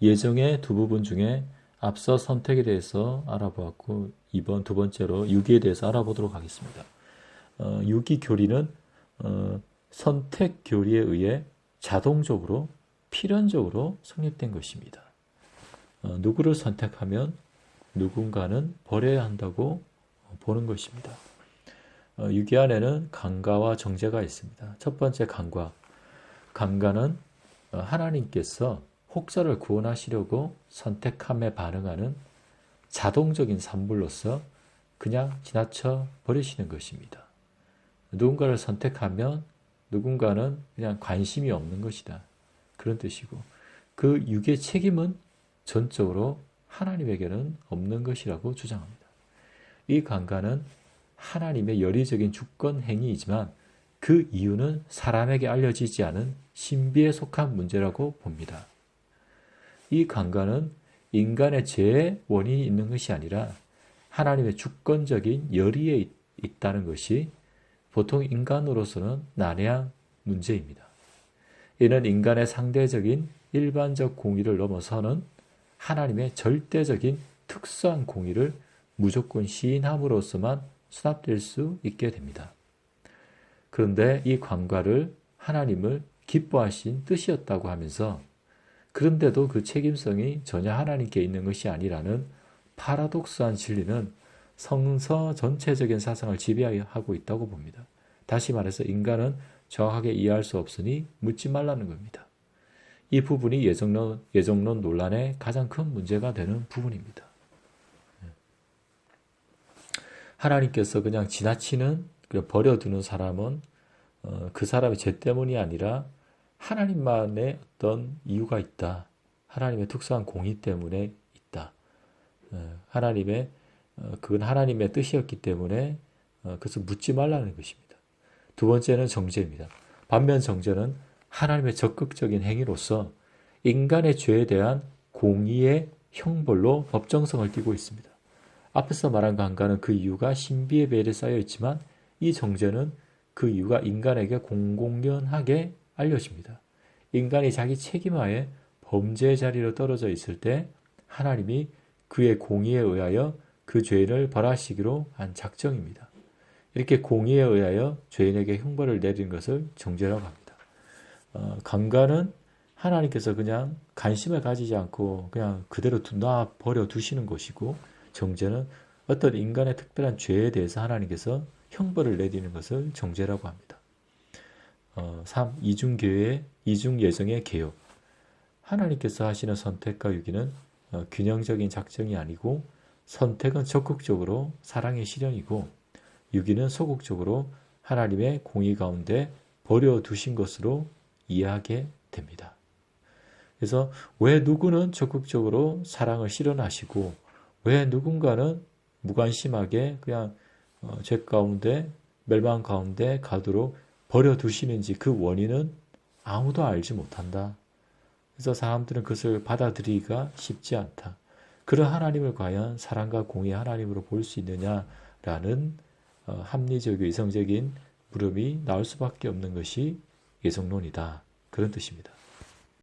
예정의 두 부분 중에 앞서 선택에 대해서 알아보았고 두 번째로 유기에 대해서 알아보도록 하겠습니다. 유기 교리는 선택 교리에 의해 자동적으로 필연적으로 성립된 것입니다. 누구를 선택하면 누군가는 버려야 한다고 보는 것입니다. 유기 안에는 강가와 정죄가 있습니다. 첫 번째 강과. 강가는 하나님께서 혹자를 구원하시려고 선택함에 반응하는 자동적인 산물로서 그냥 지나쳐 버리시는 것입니다. 누군가를 선택하면 누군가는 그냥 관심이 없는 것이다. 그런 뜻이고 그 유기의 책임은 전적으로 하나님에게는 없는 것이라고 주장합니다. 이 강가는 하나님의 열의적인 주권 행위이지만 그 이유는 사람에게 알려지지 않은 신비에 속한 문제라고 봅니다. 이 강가는 인간의 죄의 원인이 있는 것이 아니라 하나님의 주권적인 열의에 있다는 것이 보통 인간으로서는 난해한 문제입니다. 이는 인간의 상대적인 일반적 공의를 넘어서는 하나님의 절대적인 특수한 공의를 무조건 시인함으로써만 수납될 수 있게 됩니다. 그런데 이 관과를 하나님을 기뻐하신 뜻이었다고 하면서 그런데도 그 책임성이 전혀 하나님께 있는 것이 아니라는 파라독스한 진리는 성서 전체적인 사상을 지배하고 있다고 봅니다. 다시 말해서 인간은 정확하게 이해할 수 없으니 묻지 말라는 겁니다. 이 부분이 예정론 논란의 가장 큰 문제가 되는 부분입니다. 하나님께서 그냥 지나치는 버려두는 사람은 그 사람의 죄 때문이 아니라 하나님만의 어떤 이유가 있다. 하나님의 특수한 공의 때문에 있다. 그건 하나님의 뜻이었기 때문에 그것을 묻지 말라는 것입니다. 두 번째는 정죄입니다. 반면 정죄는 하나님의 적극적인 행위로서 인간의 죄에 대한 공의의 형벌로 법정성을 띠고 있습니다. 앞에서 말한 강가는 그 이유가 신비의 베일에 쌓여 있지만 이 정죄는 그 이유가 인간에게 공공연하게 알려집니다. 인간이 자기 책임하에 범죄의 자리로 떨어져 있을 때 하나님이 그의 공의에 의하여 그 죄인을 벌하시기로 한 작정입니다. 이렇게 공의에 의하여 죄인에게 형벌을 내리는 것을 정죄라고 합니다. 강가는 하나님께서 그냥 관심을 가지지 않고 그냥 그대로 놔버려 두시는 것이고 정죄는 어떤 인간의 특별한 죄에 대해서 하나님께서 형벌을 내리는 것을 정죄라고 합니다. 3. 이중예정의 개요. 하나님께서 하시는 선택과 유기는 균형적인 작정이 아니고 선택은 적극적으로 사랑의 실현이고 유기는 소극적으로 하나님의 공의 가운데 버려두신 것으로 이해하게 됩니다. 그래서 왜 누구는 적극적으로 사랑을 실현하시고 왜 누군가는 무관심하게 그냥 죄 가운데 멸망 가운데 가도록 버려두시는지 그 원인은 아무도 알지 못한다. 그래서 사람들은 그것을 받아들이기가 쉽지 않다. 그런 하나님을 과연 사랑과 공의의 하나님으로 볼 수 있느냐라는 합리적, 이성적인 물음이 나올 수밖에 없는 것이 예정론이다. 그런 뜻입니다.